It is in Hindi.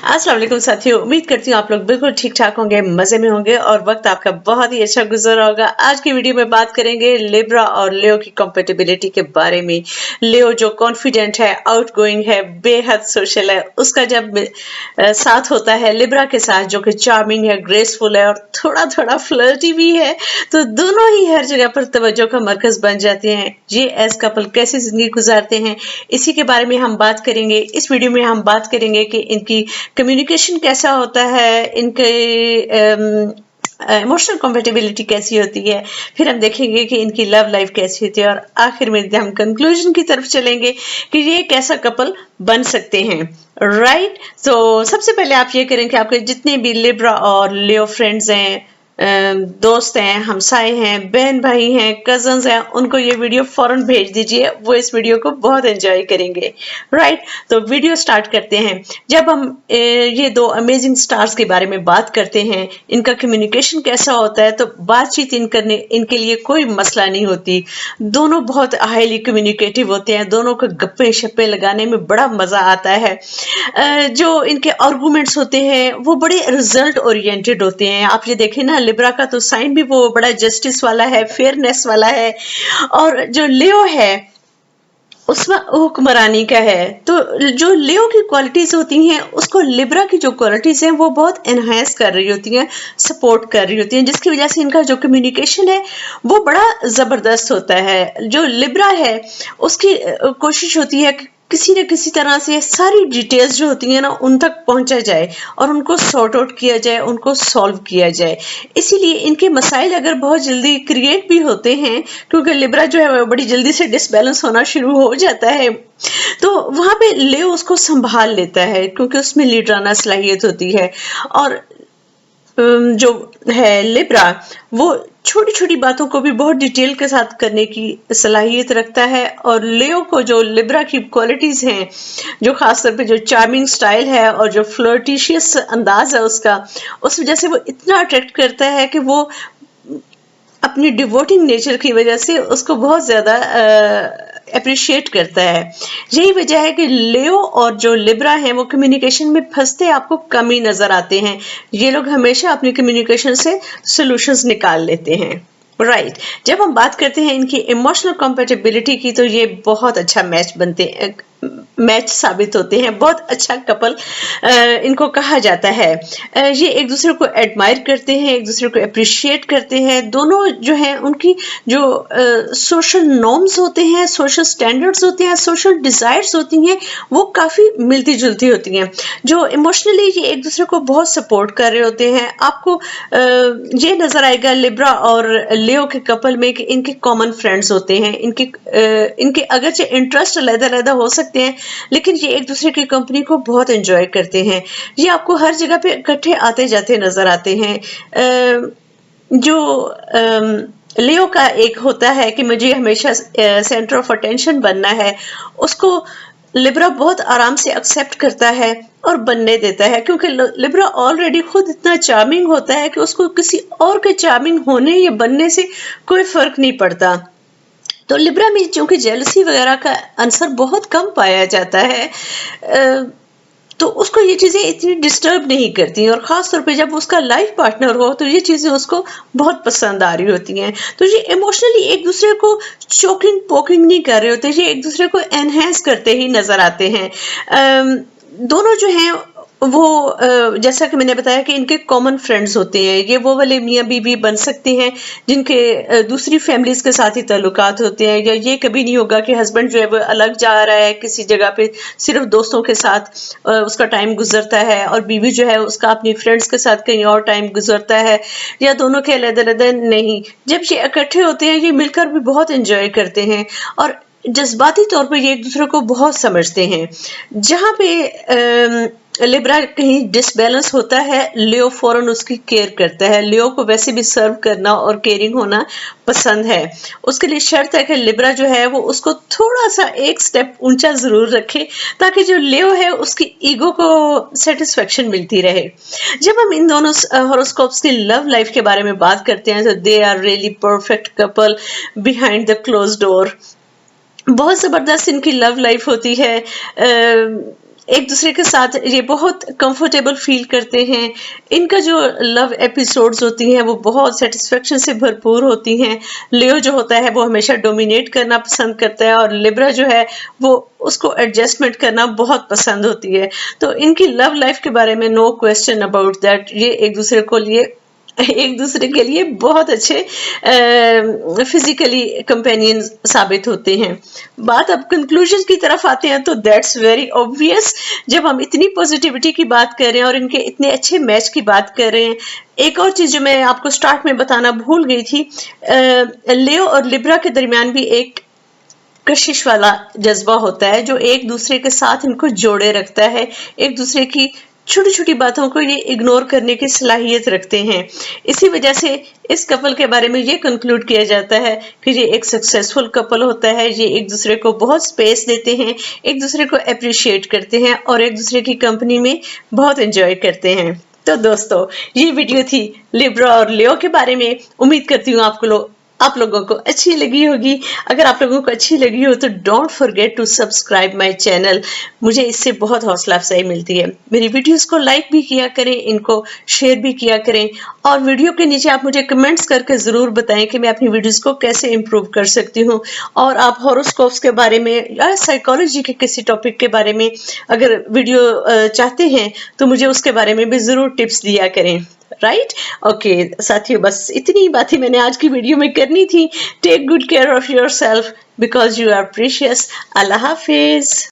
अस्सलाम वालेकुम साथियों, उम्मीद करती हूँ आप लोग बिल्कुल ठीक-ठाक होंगे, मज़े में होंगे और वक़्त आपका बहुत ही अच्छा गुज़र रहा होगा। आज की वीडियो में बात करेंगे लिब्रा और लियो की कंपैटिबिलिटी के बारे में। लियो जो कॉन्फिडेंट है, आउटगोइंग है, बेहद सोशल है, उसका जब साथ होता है लिब्रा के साथ जो कि चार्मिंग है, ग्रेसफुल है और थोड़ा-थोड़ा फ्लर्टी भी है, तो दोनों ही हर जगह पर तवज्जो का मरकज़ बन जाते हैं। ये एज़ कपल कैसे ज़िंदगी गुज़ारते हैं, इसी के बारे में हम बात करेंगे। इस वीडियो में हम बात करेंगे कि इनकी कम्युनिकेशन कैसा होता है, इनके इमोशनल कंपेटिबिलिटी कैसी होती है, फिर हम देखेंगे कि इनकी लव लाइफ कैसी होती है और आखिर में हम कंक्लूजन की तरफ चलेंगे कि ये कैसा कपल बन सकते हैं। राइट, तो सबसे पहले आप ये करें कि आपके जितने भी लिब्रा और लियो फ्रेंड्स हैं, दोस्त हैं, हमसाए हैं, बहन भाई हैं, कजन्स हैं, उनको ये वीडियो फौरन भेज दीजिए, वो इस वीडियो को बहुत एंजॉय करेंगे। राइट, तो वीडियो स्टार्ट करते हैं। जब हम ये दो अमेजिंग स्टार्स के बारे में बात करते हैं, इनका कम्युनिकेशन कैसा होता है, तो बातचीत इनके लिए कोई मसला नहीं होती। दोनों बहुत हाईली कम्युनिकेटिव होते हैं, दोनों को गप्पे शप्पे लगाने में बड़ा मजा आता है। जो इनके आर्गूमेंट्स होते हैं वो बड़े रिजल्ट ओरिएंटेड होते हैं। आप ये देखें ना, लिब्रा का तो साइन भी वो बड़ा जस्टिस वाला है, फेयरनेस वाला है, और जो लियो है उसमें हुक्मरानी का है। तो जो लियो की क्वालिटीज होती हैं उसको लिब्रा की जो क्वालिटीज हैं वो बहुत एनहांस कर रही होती हैं, सपोर्ट कर रही होती हैं, जिसकी वजह से इनका जो कम्युनिकेशन है वो बड़ा जबरदस्त होता है। जो लिब्रा है उसकी कोशिश होती है कि किसी न किसी तरह से सारी डिटेल्स जो होती हैं ना उन तक पहुंचा जाए और उनको सॉर्ट आउट किया जाए, उनको सॉल्व किया जाए। इसीलिए इनके मसाइल अगर बहुत जल्दी क्रिएट भी होते हैं, क्योंकि लिब्रा जो है वो बड़ी जल्दी से डिसबैलेंस होना शुरू हो जाता है, तो वहां पे लियो उसको संभाल लेता है क्योंकि उसमें लीडराना सलाहियत होती है। और जो है लिब्रा वो छोटी छोटी बातों को भी बहुत डिटेल के साथ करने की सलाहियत रखता है। और लियो को जो लिब्रा की क्वालिटीज हैं, जो खासतौर पे जो चार्मिंग स्टाइल है और जो फ्लर्टिशियस अंदाज है उसका, उस वजह से वो इतना अट्रैक्ट करता है कि वो अपनी डिवोटिंग नेचर की वजह से उसको बहुत ज्यादा अप्रिशिएट करता है। यही वजह है कि लियो और जो लिब्रा हैं वो कम्युनिकेशन में फंसते आपको कम ही नजर आते हैं। ये लोग हमेशा अपनी कम्युनिकेशन से सॉल्यूशंस निकाल लेते हैं। राइट, जब हम बात करते हैं इनकी इमोशनल कंपेटिबिलिटी की, तो ये बहुत अच्छा मैच साबित होते हैं, बहुत अच्छा कपल इनको कहा जाता है। ये एक दूसरे को एडमायर करते हैं, एक दूसरे को अप्रिशिएट करते हैं। दोनों जो हैं उनकी जो सोशल नॉर्म्स होते हैं, सोशल स्टैंडर्ड्स होते हैं, सोशल डिजायर्स होती हैं, वो काफी मिलती जुलती होती हैं। जो इमोशनली ये एक दूसरे को बहुत सपोर्ट कर रहे होते हैं। आपको ये नजर आएगा लिब्रा और लियो के कपल में कि इनके कॉमन फ्रेंड्स होते हैं। इनके अगरचे इंटरेस्ट अलग-अलग हो सकते हैं, लेकिन ये एक दूसरे की कंपनी को बहुत एंजॉय करते हैं। ये आपको हर जगह पे इकट्ठे आते जाते नजर आते हैं। जो लियो का एक होता है कि मुझे हमेशा सेंटर ऑफ अटेंशन बनना है, उसको लिब्रा बहुत आराम से एक्सेप्ट करता है और बनने देता है, क्योंकि लिब्रा ऑलरेडी खुद इतना चार्मिंग होता है कि उसको किसी और के चार्मिंग होने या बनने से कोई फर्क नहीं पड़ता। तो लिब्रा में चूंकि जेलसी वगैरह का आंसर बहुत कम पाया जाता है, तो उसको ये चीजें इतनी डिस्टर्ब नहीं करती, और खास तौर पे जब उसका लाइफ पार्टनर हो तो ये चीजें उसको बहुत पसंद आ रही होती हैं। तो ये इमोशनली एक दूसरे को चोकिंग पोकिंग नहीं कर रहे होते, ये एक दूसरे को एनहेंस करते ही नजर आते हैं। दोनों जो हैं वो जैसा कि मैंने बताया कि इनके कॉमन फ्रेंड्स होते हैं। ये वो वाले मियाँ बीवी बन सकते हैं जिनके दूसरी फैमिलीज के साथ ही ताल्लुकात होते हैं, या ये कभी नहीं होगा कि हस्बैंड जो है वो अलग जा रहा है किसी जगह पे, सिर्फ दोस्तों के साथ उसका टाइम गुजरता है, और बीवी जो है उसका अपनी फ्रेंड्स के साथ कहीं और टाइम गुजरता है, या दोनों के अलग-अलग नहीं। जब ये इकट्ठे होते हैं ये मिलकर भी बहुत एंजॉय करते हैं और जज्बाती तौर पे ये एक दूसरे को बहुत समझते हैं। जहाँ पे लिब्रा कहीं डिसबैलेंस होता है, लियो फौरन उसकी केयर करता है। लियो को वैसे भी सर्व करना और केयरिंग होना पसंद है। उसके लिए शर्त है कि लिब्रा जो है वो उसको थोड़ा सा एक स्टेप ऊंचा जरूर रखे, ताकि जो लियो है उसकी ईगो को सेटिस्फेक्शन मिलती रहे। जब हम इन दोनों हॉरोस्कोप्स की लव लाइफ के बारे में बात करते हैं, तो they are really perfect couple behind the close door. बहुत जबरदस्त इनकी लव लाइफ होती है। एक दूसरे के साथ ये बहुत कंफर्टेबल फील करते हैं। इनका जो लव एपिसोड्स होती हैं वो बहुत सेटिस्फेक्शन से भरपूर होती हैं। लियो जो होता है वो हमेशा डोमिनेट करना पसंद करता है और लिब्रा जो है वो उसको एडजस्टमेंट करना बहुत पसंद होती है। तो इनकी लव लाइफ के बारे में नो क्वेश्चन अबाउट दैट, ये एक दूसरे के लिए बहुत अच्छे फिजिकली कंपेनियन साबित होते हैं। बात अब कंक्लूजन की तरफ आते हैं तो दैट्स वेरी ऑब्वियस। जब हम इतनी पॉजिटिविटी की बात कर रहे हैं और इनके इतने अच्छे मैच की बात कर रहे हैं, एक और चीज जो मैं आपको स्टार्ट में बताना भूल गई थी, लियो और लिब्रा के दरमियान भी एक कशिश वाला जज्बा होता है जो एक दूसरे के साथ इनको जोड़े रखता है। एक दूसरे की छोटी छोटी बातों को ये इग्नोर करने की सलाहियत रखते हैं। इसी वजह से इस कपल के बारे में ये कंक्लूड किया जाता है कि ये एक सक्सेसफुल कपल होता है। ये एक दूसरे को बहुत स्पेस देते हैं, एक दूसरे को अप्रिशिएट करते हैं और एक दूसरे की कंपनी में बहुत एंजॉय करते हैं। तो दोस्तों, ये वीडियो थी लिब्रा और लियो के बारे में। उम्मीद करती हूँ आप लोगों को अच्छी लगी होगी। अगर आप लोगों को अच्छी लगी हो तो don't forget to subscribe my channel. मुझे इससे बहुत हौसला अफजाई मिलती है। मेरी वीडियोस को लाइक भी किया करें, इनको शेयर भी किया करें और वीडियो के नीचे आप मुझे कमेंट्स करके ज़रूर बताएं कि मैं अपनी वीडियोस को कैसे इम्प्रूव कर सकती हूँ। और आप हॉरोस्कोप्स के बारे में या साइकोलॉजी के किसी टॉपिक के बारे में अगर वीडियो चाहते हैं तो मुझे उसके बारे में भी ज़रूर टिप्स दिया करें। राइट, ओके साथियों, बस इतनी बातें मैंने आज की वीडियो में करनी थी। Take good care of yourself because you are precious. अल्लाह हाफिज।